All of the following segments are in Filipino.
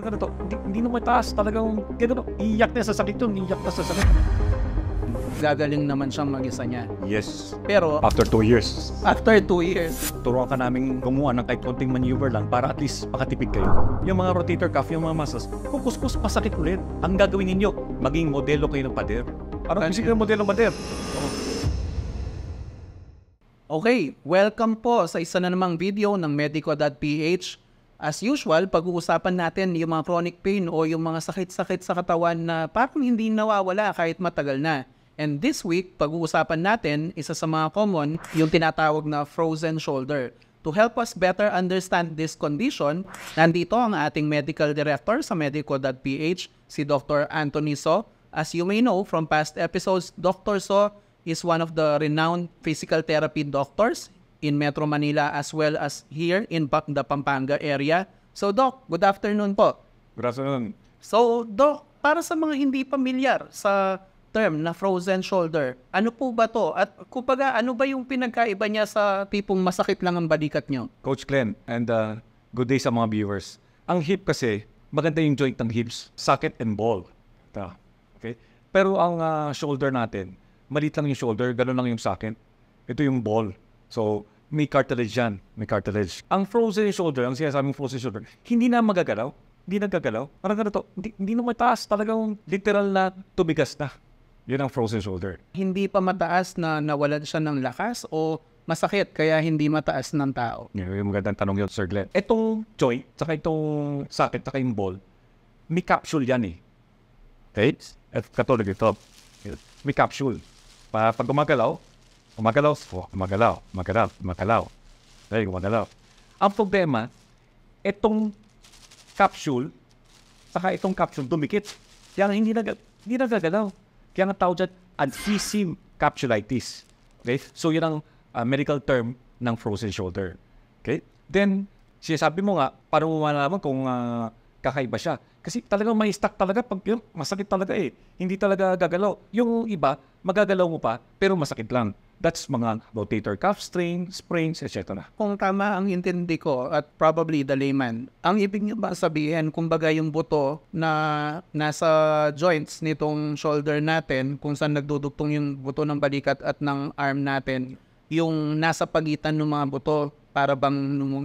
Parang ganito, hindi na mataas. Talagang gano'n, iyak na sa sakit yun, iyak na sa sakit. Gagaling naman siyang mag-isa niya. Yes. Pero After 2 years. after 2 years, Turuan ka namin gumawa ng kahit konting maneuver lang para at least makatipid kayo. Yung mga rotator cuff, yung mga muscles, kukuskus pasakit ulit. Ang gagawin ninyo, maging modelo kayo ng pader. Parang kasi kayo modelo ng pader. okay, welcome po sa isa na namang video ng Medico.ph. As usual, pag-uusapan natin yung mga chronic pain o yung mga sakit-sakit sa katawan na parang hindi nawawala kahit matagal na. And this week, pag-uusapan natin, isa sa mga common, yung tinatawag na frozen shoulder. To help us better understand this condition, nandito ang ating medical director sa Medico.ph, si Dr. Anthony So. As you may know from past episodes, Dr. So is one of the renowned physical therapy doctors in Metro Manila as well as here in the Pampanga area. So Doc, good afternoon po. Good afternoon. So Doc, para sa mga hindi pamilyar sa term na frozen shoulder, ano po ba to? At kumbaga, ano ba yung pinagkaiba niya sa tipong masakit lang ang balikat niyo? Coach Glenn, and good day sa mga viewers. Ang hip kasi, maganda yung joint ng hips, socket and ball. Okay? Pero ang shoulder natin, maliit lang yung shoulder, gano'n lang yung socket. Ito yung ball. So, may cartilage yan. May cartilage. Ang frozen shoulder, ang sinasabing frozen shoulder, hindi na magagalaw. Hindi nagagalaw. Parang ganito, hindi na mataas. Talagang literal na tumigas na. Yun ang frozen shoulder. Hindi pa mataas na nawalan siya ng lakas o masakit kaya hindi mataas ng tao? Yung magandang tanong yun, Sir Glenn. Itong joint, saka itong socket, saka yung ball, may capsule yan eh. Okay? At katulad ito. May capsule. Pag gumagalaw, gumagalaw. Dahil gumagalaw. Ang problema, itong capsule, saka itong capsule dumikit. Kaya hindi nagagalaw. Kaya nga tawag dyan, adhesive capsulitis. Okay? So, yun ang medical term ng frozen shoulder. Okay? Then, sinasabi mo nga, para mo malaman kung kakaiba siya. Kasi talagang may stuck talaga pag yun, masakit talaga eh. Hindi talaga gagalaw. Yung iba, magagalaw mo pa, pero masakit lang. That's mga rotator cuff strain, sprains, etc. Kung tama ang intindi ko at probably the layman, ang ibig niyo ba sabihin, kumbaga yung buto na nasa joints nitong shoulder natin, kung saan nagdudugtong yung buto ng balikat at ng arm natin, yung nasa pagitan ng mga buto, para bang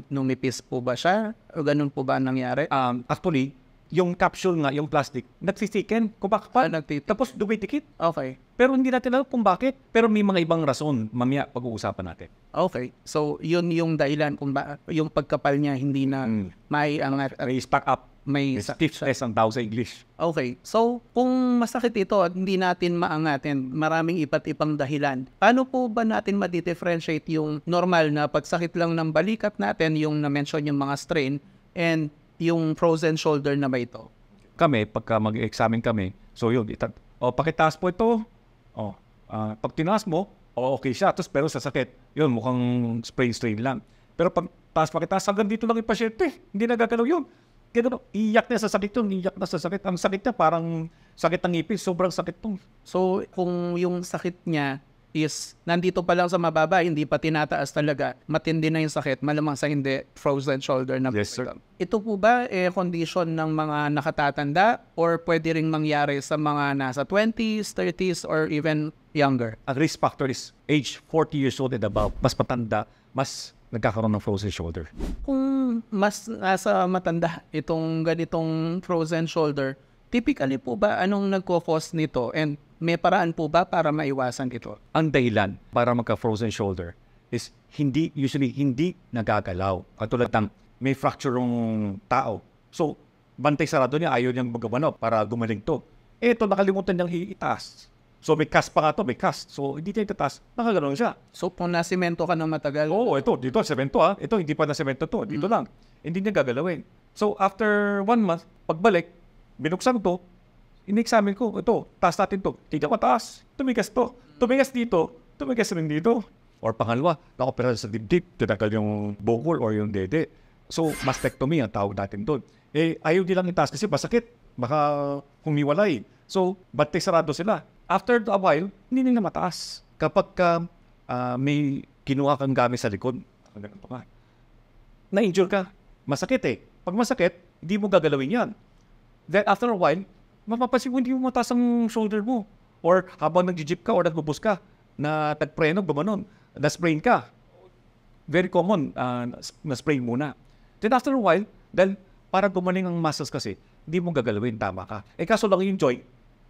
numipis po ba siya? O ganun po ba ang nangyari? Actually, yung capsule nga, yung plastic, nagsisiken, kumakapal, tapos dumitikit. Okay. Pero hindi natin alam kung bakit. Pero may mga ibang rason, mamaya pag-uusapan natin. Okay. So, yun yung dahilan kung yung pagkapal niya hindi na may angat at May stuck up. may Stiffness ang tawag sa English. Okay. So, kung masakit ito at hindi natin maangatin, maraming iba't ibang dahilan. Paano po ba natin ma-differentiate yung normal na pagsakit lang ng balikat natin, yung na-mention yung mga strain, and yung frozen shoulder na ba ito? Kami, pagka mag-examine kami, so yun, pakitaas po ito. Pag tinaas mo, okay siya. Tapos, pero sa sakit, yun, mukhang strain lang. Pero pag pakitaas, hanggang dito lang yung pasyente. Hindi nagagalaw yun. Kaya iyak na sa sakit yun, iyak na sa sakit. Ang sakit niya parang sakit ng ngipin, sobrang sakit to. So, kung yung sakit niya is nandito pa lang sa mababa, hindi pa tinataas talaga, matindi na yung sakit, malamang sa hindi, frozen shoulder na. Yes, sir. Ito po ba condition ng mga nakatatanda or pwede ring mangyari sa mga nasa 20s, 30s, or even younger? Ang risk factor is age 40 years old and above. Mas matanda, mas nagkakaroon ng frozen shoulder. Kung mas nasa matanda itong ganitong frozen shoulder, typically po ba anong nagko-cause nito and may paraan po ba para maiwasan ito? Ang dahilan para magka-frozen shoulder is usually hindi nagagalaw. Katulad ng may fracture ng tao. So, bantay sarado niya, ayaw niyang magabano para gumaling to. Ito, nakalimutan niyang itaas. So, may cast pa nga to, may cast. So, hindi niya itataas, nakagano'n siya. So, kung nasimento ka ng matagal? Oo, dito, semento ha. Ito, hindi pa na semento to. Dito lang. Hindi niya gagalawin. So, after 1 month, pagbalik, binuksan to, in-examine ko, ito, taas natin to. Tignan ko taas, tumigas to. Tumigas dito, tumigas rin dito. Or pangalawa, na-opera sa dibdib, tinanggal yung bukol or yung dede. So, mastectomy ang tawag natin doon. Ayaw nilang itaas kasi masakit. Baka humiwalay. So, bantay sarado sila. After a while, hindi nila mataas. Kapag may kinuha kang gamit sa likod, na-injure ka, masakit eh. Pag masakit, hindi mo gagalawin yan. Then after a while, mapapansin mo hindi mo mataas ang shoulder mo. Or habang nag-jeep ka or nagbubus ka, na tagpreno, gumanon, na-sprain ka. Very common, na-sprain muna. Then after a while, dahil para gumaling ang muscles kasi, hindi mo gagalawin, tama ka. Kaso lang yung joint,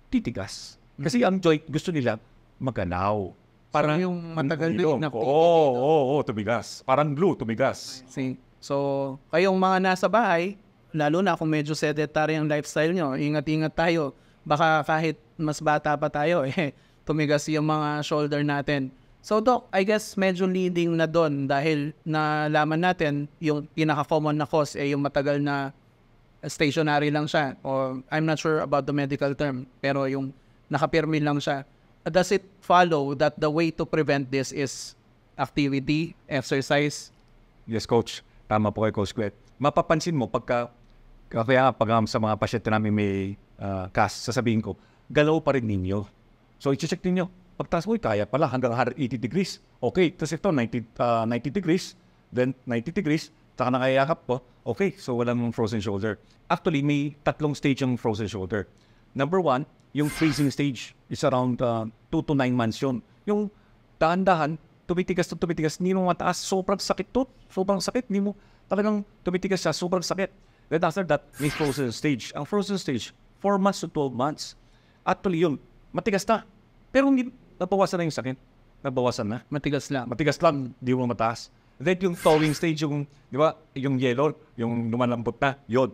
titigas. Kasi ang joint, gusto nila maganaw. Parang yung matagal na inactivity. Oo, tumigas. Parang glue, tumigas. See? So, kayong mga nasa bahay, lalo na kung medyo sedentary ang lifestyle nyo, ingat-ingat tayo. Baka kahit mas bata pa tayo, tumigas yung mga shoulder natin. So, Doc, I guess medyo leading na doon dahil nalaman natin yung pinaka-common na cause yung matagal na stationary lang siya. Or I'm not sure about the medical term, pero yung nakapirmi lang siya. Does it follow that the way to prevent this is activity, exercise? Yes, Coach. Tama po kay Coach Gwen. Mapapansin mo, kaya pag sa mga pasyente namin may cast, sasabihin ko, galaw pa rin ninyo. So, i-check ninyo. Pagtaas mo, kaya pala hanggang 180 degrees. Okay, tapos ito, 90 degrees, then 90 degrees, saka nakayakap po. Okay, so walang frozen shoulder. Actually, may 3 stage yung frozen shoulder. Number 1, yung freezing stage is around 2 to 9 months yun. Yung dahan-dahan, tumitigas, hindi mo mataas, sobrang sakit to. Sobrang sakit, hindi mo talagang tumitigas siya, sobrang sakit. Then after that, may frozen stage. Ang frozen stage, 4 months to 12 months. Actually yun, matigas na. Pero hindi, nabawasan na yung sakit. Nabawasan na. Matigas lang. Matigas lang, hindi mo mataas. Then yung thawing stage, yung, di ba, yung yellow, yung lumalambot na, yun.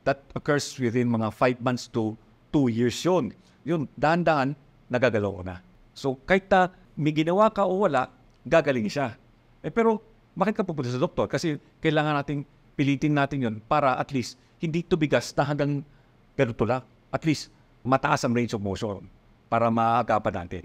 That occurs within mga 5 months to 2 years yun. Yun, dahan-dahan, nagagalaw na. So, kahit may ginawa ka o wala, gagaling siya. Pero, bakit ka pupunta sa doktor? Kasi kailangan nating pilitin natin yun para at least hindi tubigas na hanggang ganito lang. At least, mataas ang range of motion para maagapan natin.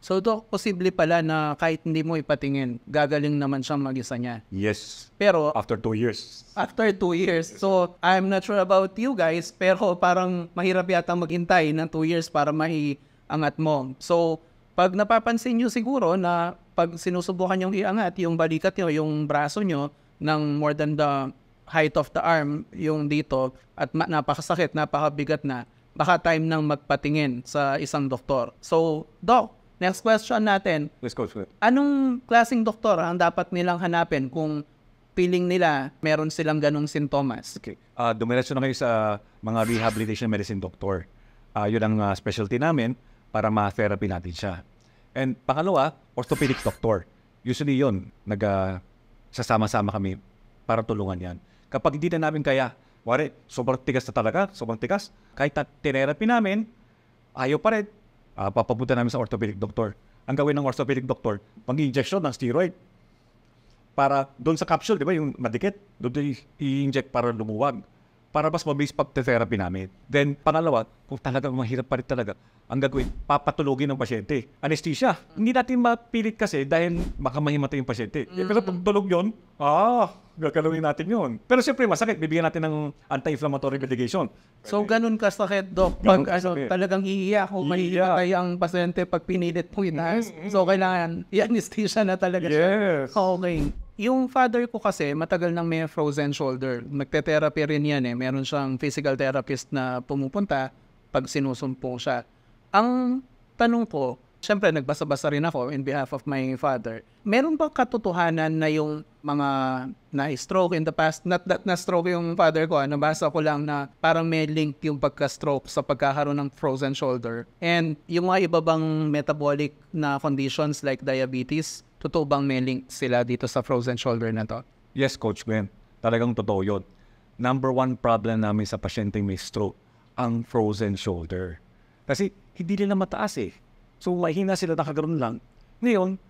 So, Doc, posible pala na kahit hindi mo ipatingin, gagaling naman siyang mag-isa niya. Yes. Pero, After 2 years. after 2 years, so I'm not sure about you guys, pero parang mahirap yata maghintay ng 2 years para maiangat mo. So, pag napapansin nyo siguro na pag sinusubukan yung iangat, yung balikat nyo, yung braso nyo, ng more than the height of the arm, yung dito, at napakasakit, napakabigat na, baka time nang magpatingin sa isang doktor. So, Doc, next question natin. Let's go. Anong klaseng doktor ang dapat nilang hanapin kung feeling nila meron silang ganong sintomas? Okay. Dumiretso na kayo sa mga rehabilitation medicine doctor. Yun ang specialty namin para ma-therapy natin siya. And pangalawa, orthopedic doctor. Usually yun, sasama-sama kami para tulungan yan. Kapag hindi na namin kaya, sobrang tigas na talaga, sobrang tigas, kahit na therapy namin, ayaw pa rin, papapunta namin sa orthopedic doctor. Ang gawin ng orthopedic doctor, pang-injection ng steroid. Para doon sa capsule, di ba, yung madikit, doon i-inject para lumuwag. Para mas mabilis pag-therapy namin. Then, pangalawa, kung talagang mahirap pa rin talaga, ang gagawin, papatulogin ng pasyente. Anesthesia. Hindi natin mapilit kasi dahil baka mahimatay yung pasyente. Pero pag tulog yun, gagalawin natin yun. Pero siyempre, masakit. Bibigyan natin ng anti-inflammatory medication. So, ganun kasakit, Doc. Pag talagang iiyak o mahihimatay ang pasyente pag pinilit mo itaas. So, kailangan i-anesthesia na talaga siya. Yes. Okay. Yung father ko kasi, matagal nang may frozen shoulder. Nagte-therapy rin yan eh. Meron siyang physical therapist na pumupunta pag sinusumpong siya. Ang tanong ko, syempre nagbasa-basa rin ako in behalf of my father. Meron bang katotohanan na yung mga na-stroke in the past, not that na-stroke yung father ko, nabasa ko lang na parang may link yung pagka-stroke sa pagkakaroon ng frozen shoulder. And yung mga iba bang metabolic na conditions like diabetes, totoo bang may link sila dito sa frozen shoulder na to? Yes, Coach Gwen. Talagang totoo yun. Number 1 problem namin sa pasyenteng may stroke, ang frozen shoulder. Kasi hindi nila mataas eh. So, mahina sila nakagaroon lang. Ngayon,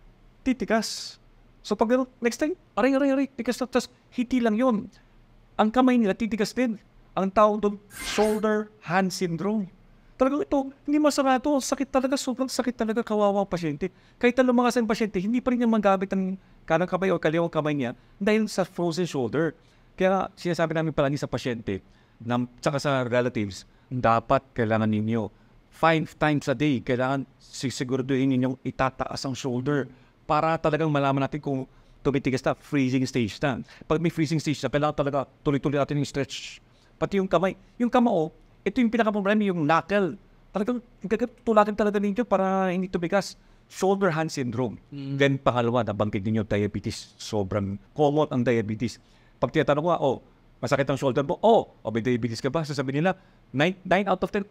titikas. So, pag next time, aray, tikas na. Tapos, hindi lang yun. Ang kamay nila, titikas din. Ang tawag doon, shoulder hand syndrome. Talagang ito, hindi masama ito. Sakit talaga, sobrang sakit talaga, kawawa ang pasyente. Kahit na lumakas ang pasyente, hindi pa rin niya magamit ang kanang kamay o kaliwang kamay niya dahil sa frozen shoulder. Kaya sinasabi namin palagi sa pasyente, tsaka sa relatives, dapat kailangan ninyo 5 times a day, kailangan siguraduhin ninyong itataas ang shoulder para talagang malaman natin kung tumitigas na, freezing stage na. Pag may freezing stage na, kailangan talaga tuloy-tuloy natin yung stretch pati yung kamay. Yung kamao, ito yung pinaka-problema, yung knuckle. Talagang tulakin talaga ninyo para hindi tumigas. Shoulder-hand syndrome. Then pangalawa, nabanggit ninyo, diabetes. Sobrang common ang diabetes. Pag tinatanong ko, masakit ang shoulder mo, may diabetes ka ba? Sasabihin nila, 9 out of 10,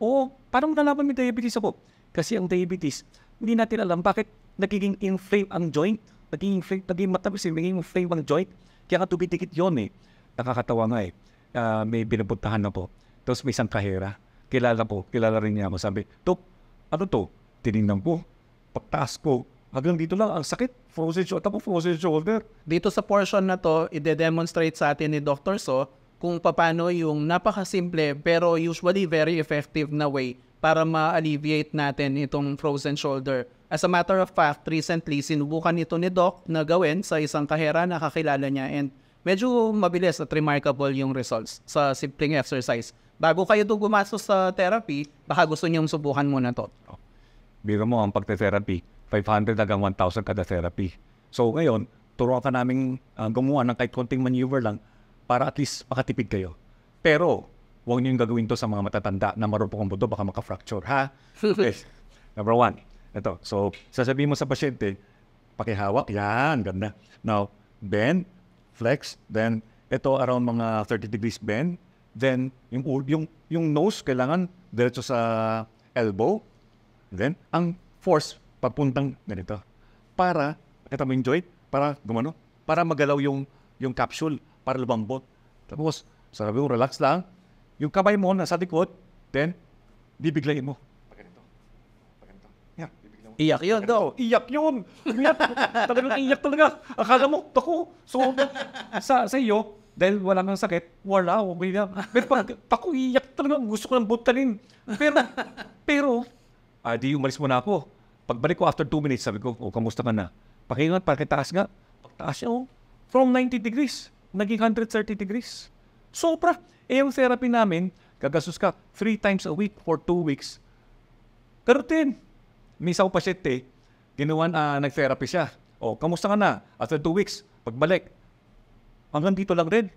parang nalaman may diabetes ako. Kasi ang diabetes, hindi natin alam bakit nagiging inflame ang joint. Naging matamis, naging inflame ang joint. Kaya nga tumitikit yun eh. Nakakatawa nga eh. May binapuntahan na po. Tapos may isang kahera. Kilala rin niya ako. Sabi, Dok, ano to? Tinignan ko. Pagtaas ko. Hanggang dito lang, ang sakit. Frozen shoulder. Dito sa portion na to, ide-demonstrate sa atin ni Dr. So kung paano yung napakasimple pero usually very effective na way para ma-alleviate natin itong frozen shoulder. As a matter of fact, recently, sinubukan ito ni Doc na gawin sa isang kahera na kakilala niya and medyo mabilis at remarkable yung results sa simpleng exercise. Bago kayo doon gumastos sa therapy, baka gusto niyong subukan muna to. Biro mo ang pagte-therapy, 500 hanggang 1,000 kada therapy. So ngayon, turuan ka namin gumawa ng kahit konting maneuver lang para at least makatipid kayo. Pero, huwag niyo yung gagawin to sa mga matatanda na marupok ang buto, baka maka-fracture, ha? Yes. Number 1. Ito. So, sasabihin mo sa pasyente, pakihawak, yan, ganda. Now, bend, flex, then ito around mga 30 degrees bend. Then, yung nose, kailangan diretso sa elbow. Then, ang force, papuntang ganito. Para, kita mo yung joint, para gumano, para magalaw yung capsule, para lumambot. Tapos, sabi mo, relax lang. Yung kamay mo nasa likod, then, bibiglayin mo. Iyak yun, Doc. Iyak yun. Talagang iyak talaga. Akala mo, ako. So, sa iyo, dahil wala nang sakit, wala. Okay na. Pero pag ako iyak talaga, gusto ko nang buntalin. Pero, di umalis muna ako. Pagbalik ko after 2 minutes, sabi ko, kamusta ka na? Pakingat, pakitaas nga. Pagtaas niya, from 90 degrees, naging 130 degrees. Sobra. Yung therapy namin, gagastos ka 3 times a week for 2 weeks. Karutin. May isang pasyente, nag-therapy siya. Kamusta ka na? After 2 weeks, pagbalik, hanggang dito lang rin.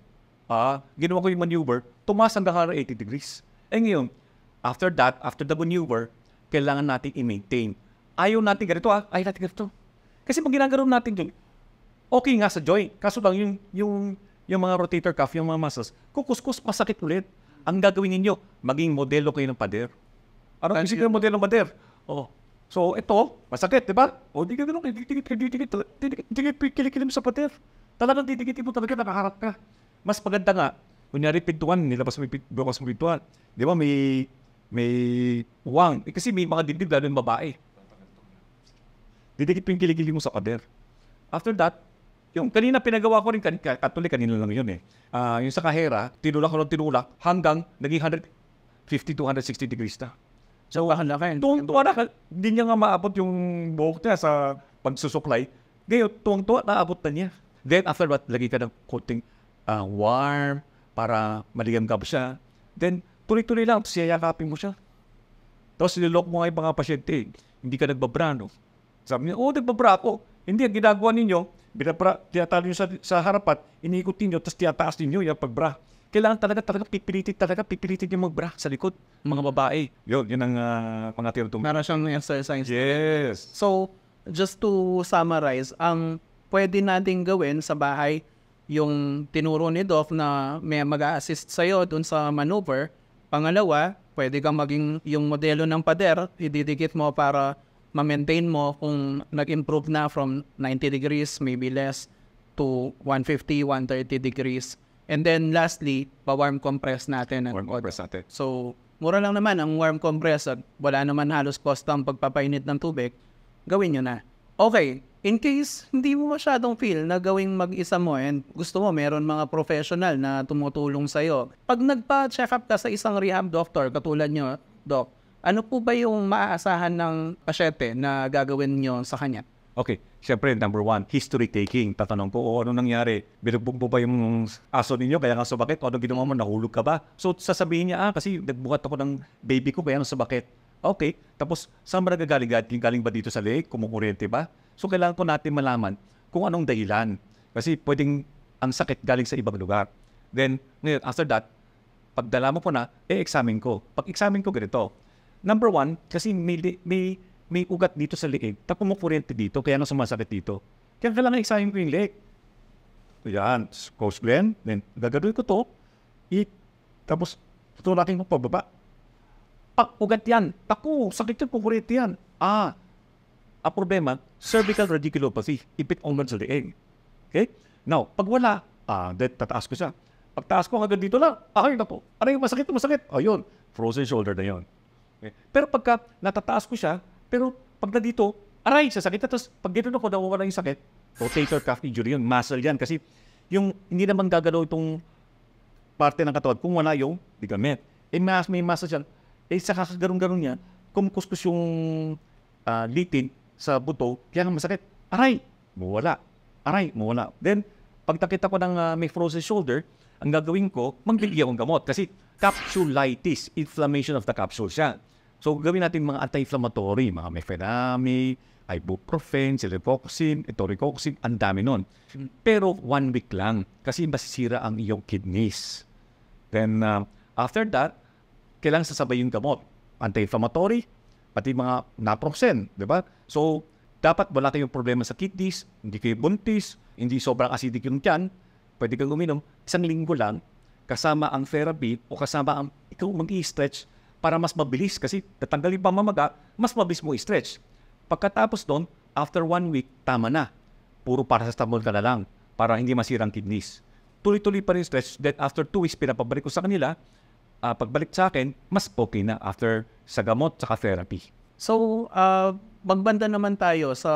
Ginawa ko yung maneuver, tumaas hanggang 180 degrees. Ngayon, after the maneuver, kailangan natin i-maintain. Ayaw natin ganito, ayaw natin ganito. Kasi pag ginagawa natin yun, okay nga sa joint. Kaso lang yung mga rotator cuff, yung mga muscles, kukuskus, masakit ulit. Ang gagawin ninyo, maging modelo kayo ng pader. Ano isip yung modelo ng pader? So, ito, masakit, di ba? Di ka ganun, kilikili mo sa pader. Talagang didikit mo talaga, nakaharap ka. Mas maganda nga, kunyari pintuan, nilabas mo bukas mo pintuan. Di ba, may uwang. Kasi may mga dibdib, lalo yung babae. Didikit yung kilikili mo sa pader. After that, yung kanina pinagawa ko rin, katuloy kanina lang yun eh. Yung sa kahera, tinulak hanggang naging 150 to 160 degrees na. So, tuwang-tuwa na, hindi niya nga maabot yung buhok niya sa pagsusuklay. Ngayon, tuwang-tuwa, naabot na niya. Then, after that, lagi ka ng konting warm para maligam-gab siya. Then, tuloy-tuloy lang, siyayakapin mo siya. Tapos, nilolok mo nga yung mga pasyente. Hindi ka nagbabra, no? Sabi niya, nagbabra ako. Hindi, ang ginagawa ninyo, tinatalo nyo sa harapat, iniikot ninyo, tapos tinataas ninyo yung pagbra. Kailangan talaga pipilitin yung magbra sa likod, mga babae. Yun ang mga tinutulong. Meron siyang exercise. Yes. So, just to summarize, ang pwede nating gawin sa bahay, yung tinuro ni Doc na may mag-a-assist sa'yo dun sa maneuver. Pangalawa, pwede kang maging yung modelo ng pader, ididikit mo para ma-maintain mo kung nag-improve na from 90 degrees, maybe less, to 150, 130 degrees. And then lastly, pa-warm compress natin. Warm compress natin. So, mura lang naman ang warm compress at wala naman halos cost ang pagpapainit ng tubig. Gawin nyo na. Okay, in case hindi mo masyadong feel na gawing mag-isa mo and gusto mo meron mga professional na tumutulong sa'yo. Pag nagpa-check up ka sa isang rehab doctor, katulad nyo, Doc, ano po ba yung maaasahan ng pasyente na gagawin nyo sa kanya? Okay, siyempre, number 1, history taking. Tatanong ko, ano nangyari? Binugbog po ba yung aso ninyo? Kaya nga sabakit? O ano ginawa mo? Nahulog ka ba? So, sasabihin niya, kasi nagbuhat ako ng baby ko, kaya nga sabakit. Okay, tapos saan ba nagagaling? Galing ba dito sa leeg? Kumukuryente ba? So, kailangan ko natin malaman kung anong dahilan. Kasi pwedeng ang sakit galing sa ibang lugar. Then, ngayon, after that, Pagdala mo ko na, examine ko. Pag-examine ko ganito. Number one, kasi may ugat dito sa liig. Tapos mo kuryente dito, kaya nang sumasakit dito. Kaya kailangan examine ko yung liig. Yan, close blend. Then, gagawin ko to. Tapos, tutulakin ko pababa. Ugat yan. Taku, sakit yun, kukuryente yan. Ang problema, cervical radiculopathy. Ipit onward sa liig. Okay? Now, pag wala, then tataas ko siya. Pagtaas ko hanggang dito lang, ay na po. Ano yung masakit? Ayun, frozen shoulder na yun. Okay. Pero pagka natataas ko siya, pero pag na dito, aray, sasakit na. Tapos pag dito na ko, nawawala yung sakit, rotator cuff injury yun, muscle yan. Kasi yung hindi naman gagalaw itong parte ng katawan kung wala yung ligament. May muscle yan. Sa kakagarong-garong niya, kumukuskus yung litid sa buto, kaya nga masakit. Aray, mawala. Then, pag nakita ko ng may frozen shoulder, ang gagawin ko, magbili akong gamot. Kasi capsulitis, inflammation of the capsule siya. So, gawin natin mga anti-inflammatory, mga mefenamic, ibuprofen, celecoxib, etoricoxib, ang dami nun. Pero 1 week lang kasi masisira ang iyong kidneys. Then, after that, kailangan sasabay yung gamot. Anti-inflammatory, pati mga naproxen, di ba? So, dapat wala kayong problema sa kidneys, hindi kayo buntis, hindi sobrang acidic yung tiyan, pwede kang uminom, 1 linggo lang, kasama ang therapy o kasama ang ikaw mag-i-stretch para mas mabilis kasi tatanggalin pa mamaga, mas mabilis mo i-stretch. Pagkatapos doon, after 1 week, tama na. Puro paracetamol ka na lang para hindi masirang kidneys. Tuloy-tuloy pa rin stretch. Then after 2 weeks, pinapabalik ko sa kanila. Pagbalik sa akin, mas okay na after sa gamot at therapy. So, magbanda naman tayo sa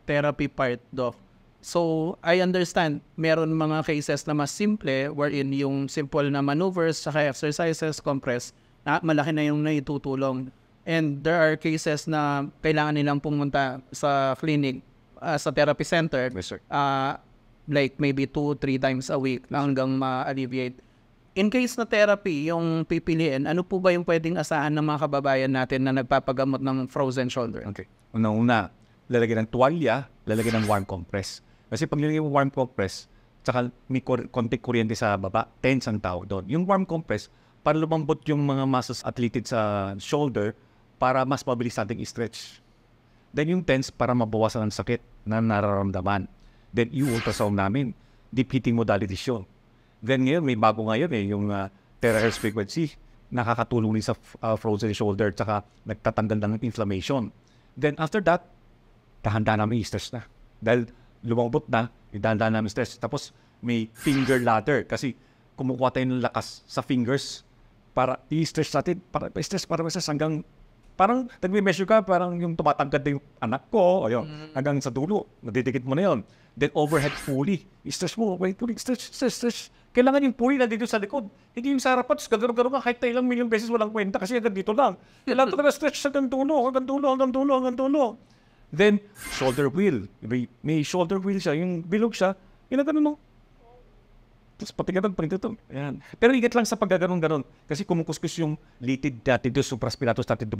therapy part, Doc. So, I understand, meron mga cases na mas simple wherein yung simple na maneuvers saka exercises, compress, na malaki na yung naitutulong. And there are cases na kailangan nilang pumunta sa clinic, sa therapy center, Yes, sir. like maybe 2-3 times a week na hanggang ma-alleviate. In case na therapy yung pipiliin, ano po ba yung pwedeng asahan ng mga kababayan natin na nagpapagamot ng frozen shoulder? Okay. Una, lalagyan ng tuwalya, lalagyan ng warm compress. Kasi pag nilagyan mo warm compress, tsaka may konting kuryente sa baba, tense ang tawag doon. Yung warm compress, para lumambot yung mga muscles atleted sa shoulder para mas mabilis nating i-stretch. Then yung tense para mabawasan ang sakit na nararamdaman. Then yung ultrasound namin, deep heating modalities yun. Then ngayon, may bago ngayon yung terahertz frequency, nakakatulong rin sa frozen shoulder tsaka nagtatanggal ng inflammation. Then after that, tahanda namin i-stretch na. Dahil lumambot na, idahanda namin stretch. Tapos may finger ladder kasi kumukuha tayo ng lakas sa fingers para i-stretch natin, para i-stretch hanggang parang nagme-measure ka, parang yung tumatangkad na yung anak ko, ayun, hanggang sa dulo, nadidikit mo na yun. Then overhead pulley, i-stretch mo, wait, stretch. Kailangan yung pulley na dito sa likod. Hindi yung sa harapan, gagaro-garo ka, kahit ilang milyong beses walang kwenta kasi hanggang dito lang. Kailangan ka na stretch hanggang dulo. Then, shoulder wheel. May shoulder wheel siya, yung bilog siya, ginagano mo. Tapos patiganan pa rin ito. Ayan. Pero ingat lang sa paggaganon-ganon. Kasi kumukuskus yung litid dati doon, supraspinatus natin,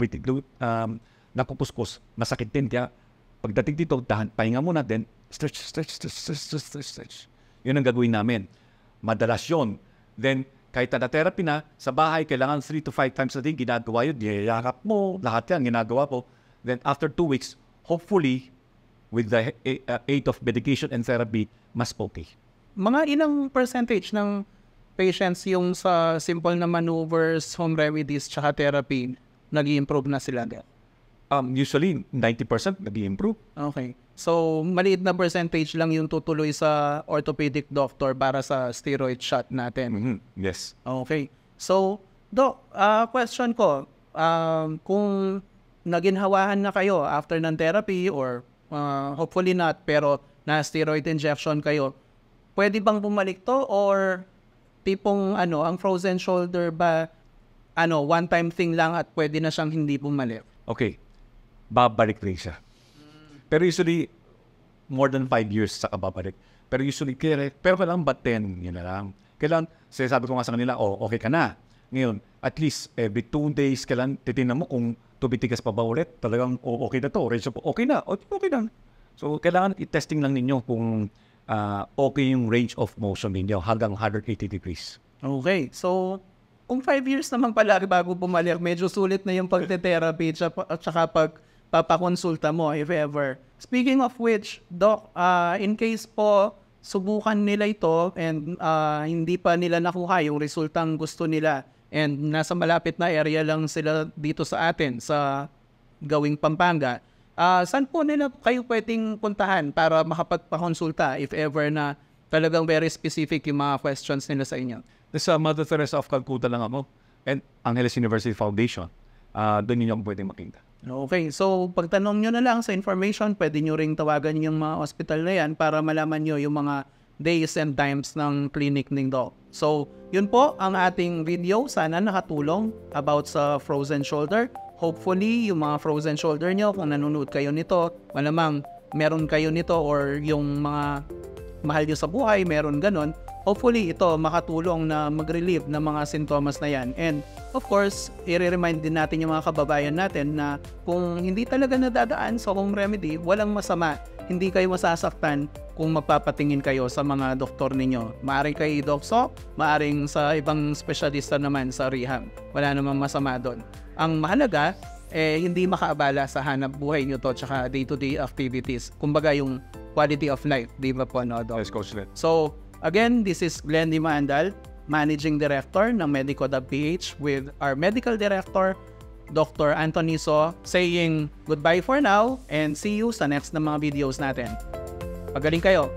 nakukuskus, masakit din. Kaya pagdating dito, pahinga muna, then stretch. Yun ang gagawin namin. Madalas yun. Then, kahit na therapy na, sa bahay, kailangan 3 to 5 times a day, ginagawa yun. Yayakap mo, lahat yan, ginagawa po. Then, after 2 weeks, hopefully, with the aid of medication and therapy, mas okay. Mga ilang percentage ng patients yung sa simple na maneuvers, home remedies, tsaka therapy, nag-i-improve na sila? Usually, 90% nag-i-improve. Okay. So, maliit na percentage lang yung tutuloy sa orthopedic doctor para sa steroid shot natin. Yes. Okay. So, Doc, question ko, kung naginhawahan na kayo after ng therapy or hopefully not, pero na steroid injection kayo, pwede bang bumalik to or tipong ang frozen shoulder ba one-time thing lang at pwede na siyang hindi bumalik? Okay. Babalik rin siya. Pero usually, more than 5 years saka babalik. Pero usually, pero kailangan batten, yun na lang. Kailangan, sabi ko nga sa kanila, okay ka na. Ngayon, at least every 2 days, kailangan titignan mo kung tumitigas pa ba ulit. Talagang, okay na to. Okay na. Okay na. So, kailangan i-testing lang ninyo kung okay yung range of motion ninyo hanggang 180 degrees. Okay. So, kung 5 years naman pala bago bumalik, medyo sulit na yung pagte-therapy at saka papakonsulta mo if ever. Speaking of which, Doc, in case po subukan nila ito and hindi pa nila nakuha yung resultang gusto nila and nasa malapit na area lang sila dito sa atin sa gawing Pampanga, saan po nila kayo pwedeng puntahan para makapagpakonsulta if ever na talagang very specific yung mga questions nila sa inyo? Sa Mother Teresa of Calcutta lang ako and Angeles University Foundation. Doon yun yung pwedeng makita. Okay, so pagtanong nyo na lang sa information, pwede nyo ring tawagan yung mga hospital na yan para malaman nyo yung mga days and times ng clinic ng Doc. So, yun po ang ating video. Sana nakatulong about sa frozen shoulder. Hopefully, yung mga frozen shoulder nyo, kung nanonood kayo nito, malamang meron kayo nito or yung mga mahal nyo sa buhay, meron ganon. Hopefully, ito makatulong na mag-relieve ng mga sintomas na yan. And of course, i-remind din natin yung mga kababayan natin na kung hindi talaga nadadaan sa home remedy, walang masama. Hindi kayo masasaktan kung magpapatingin kayo sa mga doktor ninyo. Maaring kay Doc Sok, maaring sa ibang espesyalista naman sa rehab. Wala namang masama doon. Ang mahalaga, hindi makaabala sa hanap buhay nyo to tsaka day-to-day activities. Kumbaga yung quality of life, di ba po, no, Doc? Yes, Coach Len. So, again, this is Glenn Dimandal, Managing Director ng Medico.ph with our Medical Director, Dr. Anthony So, saying goodbye for now and see you sa next na mga videos natin. Pagaling kayo!